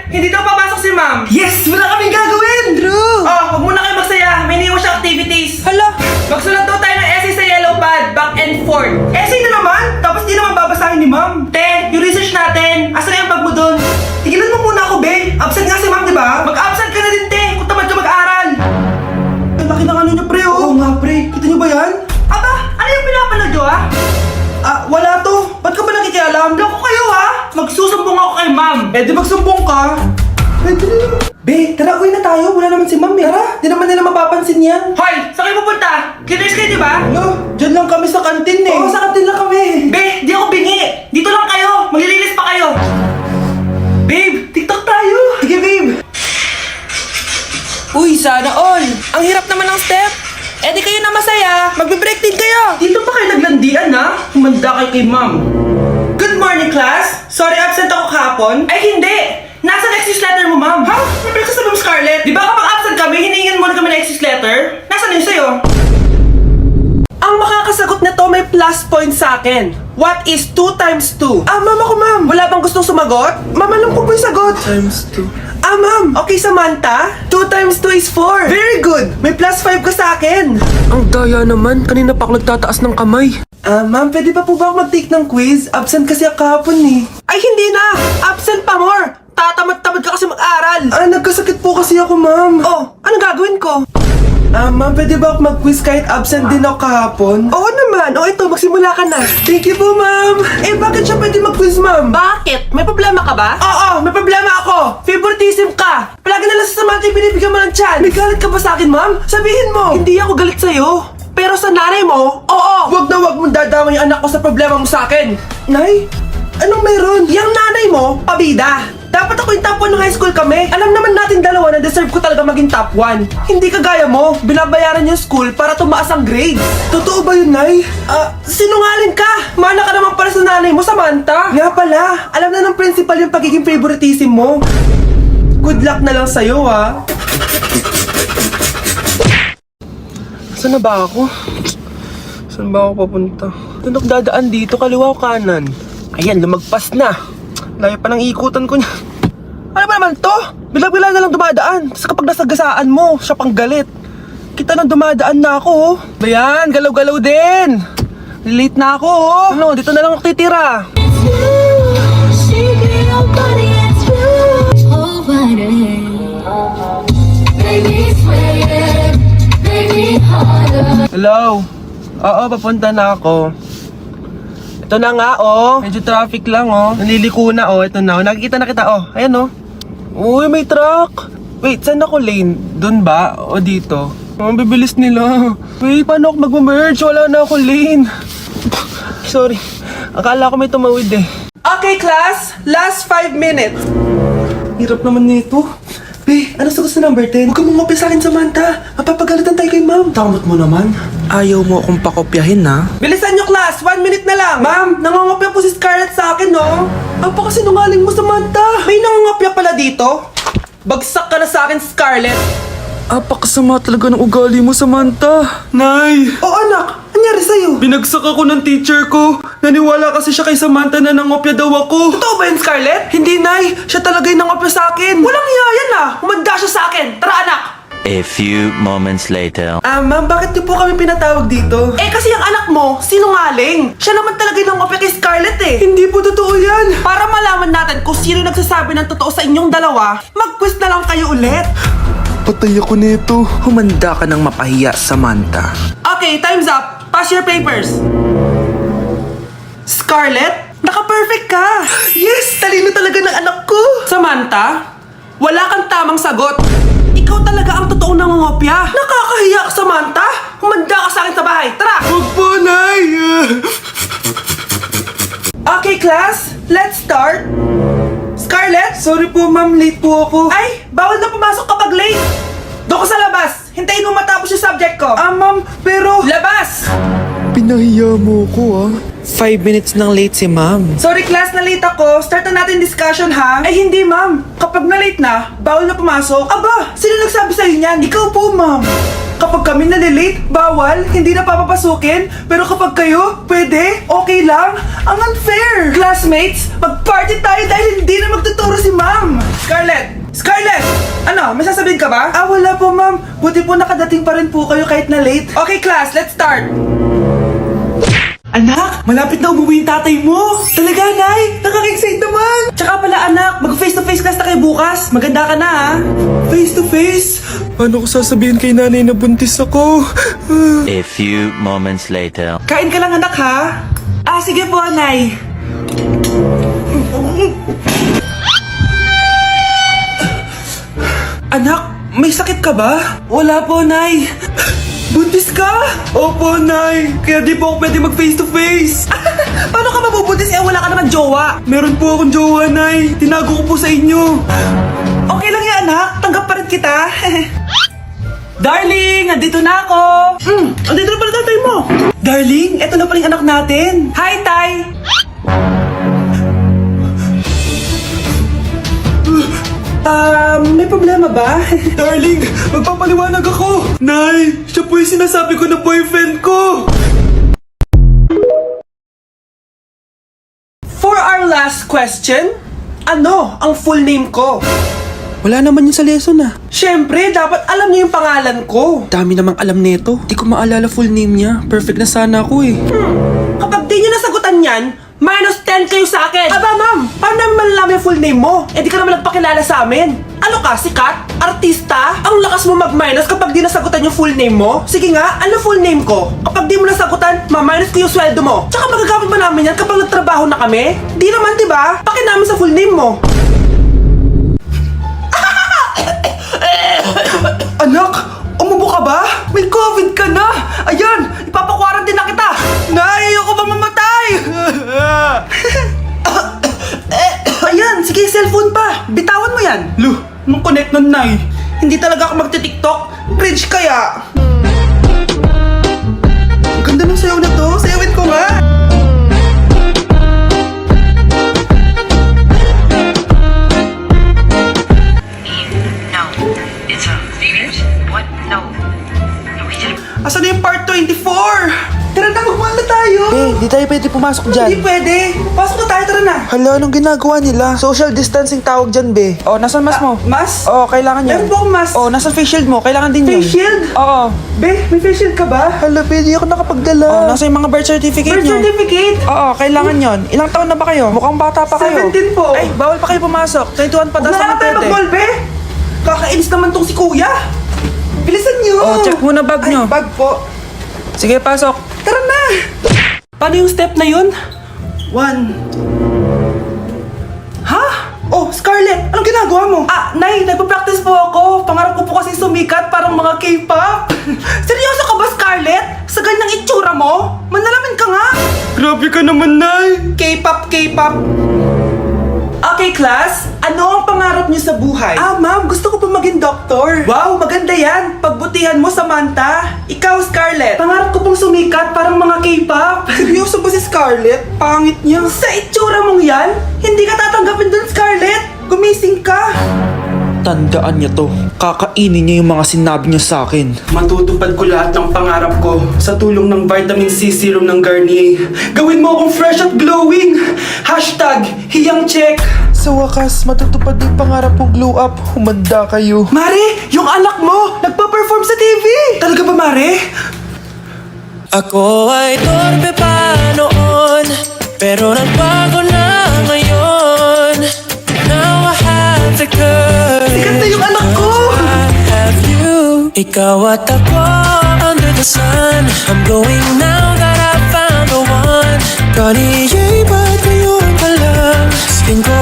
Hindi daw papasok si ma'am. Yes! Wala kaming gagawin! True! Oh, huwag muna kayo magsaya. May iniwan siya activities. Hala! Magsulat daw tayo ng essay sa yellow pad, back and forth. Essay na naman? Tapos di naman babasahin ni ma'am. Te, yung research natin. Asa na yung bag mo dun? Tigilan mo muna ako, be. Absent nga si ma'am, di ba? Mag-absent ka na din, te. Kung tamad ka mag-aral. Ang laki ng ano niyo, pre, oh. Oo nga, pre. Kita niyo ba yan? Aba, ano yung pinapanood nyo, ha? Wala to. Ba't ka ba nakikialam? Loko kayo, ha? Magsusumbong ako kay ma'am. Eh, di magsumbong ka. Be, tara, uwi na tayo. Wala naman si ma'am, eh. Tara, di naman nila mapapansin yan. Hoy, saan kayo pupunta? Cleaners kayo, di ba? Yo, dyan lang kami sa kantin, eh. Oo, sa kantin lang kami. Be, di ako bingi. Dito lang kayo. Maglilinis pa kayo. Babe, TikTok tayo. Sige, babe. Uy, sana all! Ang hirap naman ng step! Eh di kayo na masaya! Magbe-break din kayo! Dito pa kayo naglandian, ha? Humanda kayo kay ma'am. Good morning, class. Sorry, absent ako kahapon. Ay, hindi. Nasa excuse letter mo, ma'am. Ha? May breakfast na Scarlett. Di ba kapag absent kami, hinihingan muna kami ng excuse letter? Nasaan yun sa'yo? Ang makakasagot nito may plus point sa akin. What is 2 times 2? Ma'am ako, ma'am. Wala bang gustong sumagot? Ma'am, alam ko po yung sagot. Times 2. Ma'am. Okay, Samantha. 2 times 2 is 4. Very good. May plus 5 ka sa akin. Ang daya naman. Kanina pa ako nagtataas ng kamay. Ma'am, pwede pa po ba ako mag-take ng quiz? Absent kasi ako kahapon eh. Ay, hindi na! Absent pa more! Tatamad-tamad ka kasi mag-aral! Nagkasakit po kasi ako, ma'am. Oh, anong gagawin ko? Ma'am, pwede ba ako mag-quiz kahit absent din ako kahapon? Oo naman. O ito, magsimula ka na. Thank you po, ma'am. Eh, bakit siya pwede mag-quiz, ma'am? Bakit? May problema ka ba? Oo, may problema ako. Favoritism ka. Palagi na lang sa Samantha yung binibigyan mo ng chance. May galit ka ba sa akin, ma'am? Sabihin mo. Hindi ako galit sa'yo. Pero sa nanay mo, oo. Wag na wag mong dadama yung anak ko sa problema mo sa akin. Nay? Anong meron? Yang nanay mo, pabida. Dapat ako yung top 1 ng high school kami. Alam naman natin dalawa na deserve ko talaga maging top 1. Hindi kagaya mo, binabayaran yung school para tumaas ang grade. Totoo ba yun, Nay? Sinungaling ka! Mana ka naman para sa nanay mo, Samantha. Nga pala, alam na ng principal yung pagiging favoritism mo. Good luck na lang sa'yo, ha? Saan na ba ako? Saan ba ako papunta? Saan ako dadaan dito? Kaliwa o kanan? Ayan, lumagpas na. Layo pa ng ikutan ko niya. Ano ba naman to? Bilang-bilang na lang dumadaan. Tapos kapag nasagasaan mo, siya pang galit. Kita nang dumadaan na ako, oh. Bayan, galaw-galaw din. Late na ako, oh. Ano, dito na lang ako titira. Hello? Oo, papunta na ako. Ito na nga, oh. Medyo traffic lang, oh. Naliliko na, oh. Ito na, oh. Nakikita na kita, oh. Ayan, oh. Uy, may truck. Wait, saan ako lane? Doon ba? O dito? Ang bibilis nila. Wait, paano ako mag-merge? Wala na ako lane. Sorry. Akala ko may tumawid, eh. Okay, class. Last 5 minutes. Hirap naman nito. Be, ano sagot sa number 10? Huwag ka mong sa akin, Samantha. Mapapagalitan tayo kay ma'am. Tamot mo naman. Ayaw mo akong pakopyahin, ha? Bilisan nyo, class! 1 minute na lang! Ma'am, nangangopya po si Scarlett sa akin, no? Apakasinungaling mo, Samantha! May nangangopya pala dito? Bagsak ka na sa akin, Scarlett! Apakasama talaga ng ugali mo, Samantha. Nay! Oh, anak! Anyari sa'yo? Binagsak ako ng teacher ko. Naniwala kasi siya kay Samantha na nangopya daw ako. Totoo ba yun, Scarlett? Hindi, Nay! Siya talaga yung nangopya sa akin! Walang iya yan, ah! Humanda siya sa akin! Tara, anak! A few moments later. Ma'am, bakit niyo po kami pinatawag dito? Eh, kasi ang anak mo, sinungaling. Siya naman talaga yung nangopya kay Scarlett, eh. Hindi po totoo yan. Para malaman natin kung sino nagsasabi ng totoo sa inyong dalawa, mag-quiz na lang kayo ulit. Patay ako nito. Humanda ka ng mapahiya, Samantha. Okay, time's up. Pass your papers. Scarlett, naka-perfect ka. Yes, talino talaga ng anak ko. Samantha, wala kang tamang sagot. Ikaw talaga ang totoong nangungopya. Nakakahiya ka, Samantha. Humanda ka sa akin sa bahay. Tara! Huwag po, Nay! Okay, class, let's start. Scarlett? Sorry po, ma'am. Late po ako. Ay, bawal na pumasok kapag late. Doon ka sa labas. Hintayin mo matapos yung subject ko. Ma'am, pero... Labas! Pinahiya mo ko, 5 minutes nang late si ma'am. Sorry class, na late ako. Start na natin discussion, ha? Ay hindi, ma'am. Kapag na late na, bawal na pumasok. Aba, sino nagsabi sa'yo niyan? Ikaw po, ma'am. Kapag kami nalilate, bawal, hindi na papapasukin. Pero kapag kayo, pwede, okay lang. Ang unfair. Classmates, mag-party tayo dahil hindi na magtuturo si ma'am. Scarlett, Ano, may sasabihin ka ba? Ah, wala po, ma'am. Buti po nakadating pa rin po kayo kahit na late. Okay, class, let's start. Anak, malapit na umuwi yung tatay mo. Talaga, Nay? Nakaka-excite naman! Tsaka pala anak, mag-face-to-face class na kayo bukas. Maganda ka na ha. Face to face? Paano ko sasabihin kay nanay na buntis ako? A few moments later. Kain ka lang anak ha. Ah, sige po, Nay. Anak, may sakit ka ba? Wala po, Nay. Buntis ka? Opo, Nay. Kaya di po ako pwede mag face to face. Paano ka mabubuntis eh wala ka naman jowa? Meron po akong jowa, Nay. Tinago ko po sa inyo. Okay lang yan anak, tanggap pa rin kita. Darling, nandito na ako. Nandito na pala tatay mo. Darling, eto na pala yung anak natin. Hi, Tay. May problema ba? Darling, magpapaliwanag ako. Nay, siya po yung sinasabi ko na boyfriend ko. For our last question, ano ang full name ko? Wala naman yun sa lesson ah. Siyempre, dapat alam niyo yung pangalan ko. Dami namang alam nito. Di ko maalala full name niya. Perfect na sana ako eh. Kapag di niyo nasagutan yan, minus 10 kayo sa akin. Aba, ma'am, paano namin malalaman yung full name mo? Eh, di ka naman nagpakilala sa amin. Ano ka, sikat? Artista? Ang lakas mo mag-minus kapag di nasagutan yung full name mo? Sige nga, ano full name ko? Kapag di mo nasagutan, ma-minus ko yung sweldo mo. Tsaka magagamit ba namin yan kapag nagtrabaho na kami? Di naman, di ba? Pakin namin sa full name mo. Anak, umubo ka ba? May COVID ka na. Ayan, ipapakwarantin na kita. Nay, ayoko ba mamatay? Ayan, sige, cellphone pa. Bitawan mo yan. Lu, nung connect nun, Nay. Hindi talaga ako magti-tiktok. Bridge kaya. Ang ganda ng sayaw na to. Sayawin ko nga. No, it's a Venus. What? No. No, we didn't. Asan na yung part 24? Tara na, magmahal na tayo. Di tayo pwede pumasok Hindi pwede. Pasok na tayo, tara na. Hala, anong ginagawa nila? Social distancing tawag dyan, be. Oh, nasan mas mo? Mas? Oh, kailangan Meron po akong mas. Oh, nasan face shield mo? Kailangan din Face shield? Oo. Be, may face shield ka ba? Hala, pwede ako nakapagdala. Oh, nasa yung mga birth certificate Birth certificate? Oo, kailangan yon. Ilang taon na ba kayo? Mukhang bata pa kayo. 17 po. Ay, bawal pa kayo pumasok. 21 pa daw Wala sa na tayo pwede. mag-mall, be. Kakainis naman tong si kuya. Bilisan niyo. Oh, check muna bag Ay, nyo. bag po. Sige, pasok. Tara na. Paano yung step na yun? 1. Ha? Oh, Scarlett, anong ginagawa mo? Ah, Nay, nagpa-practice po ako. Pangarap ko po kasi sumikat parang mga K-pop. Seryoso ka ba, Scarlett? Sa ganyang itsura mo? Manalamin ka nga. Grabe ka naman, Nay. K-pop, K-pop. Okay, class. Ano ang pangarap niyo sa buhay? Ah, ma'am, gusto ko po maging doktor. Wow, maganda yan. Pagbutihan mo, Samantha. Ikaw, Scarlett. Pangarap ko pong sumikat parang mga K-pop. Seryoso ba si Scarlett? Pangit niya. Sa itsura mong yan, hindi ka tatanggapin dun, Scarlett. Gumising ka. Tandaan niya to. Kakainin niya yung mga sinabi niya sa akin. Matutupad ko lahat ng pangarap ko sa tulong ng vitamin C serum ng Garnier. Gawin mo akong fresh at glowing. #hiyangcheck. Sa wakas, matutupad yung pangarap mong glow up. Humanda kayo. Mare, yung anak mo, nagpa-perform sa TV. Talaga ba, Mare? Ako ay torpe pa noon, pero nagbago na ngayon. Now I have the courage. Sikat na yung anak ko. I have you. Ikaw at ako under the sun. I'm glowing now that I found the one. Garnier, ba't ngayon ka lang? Skin ko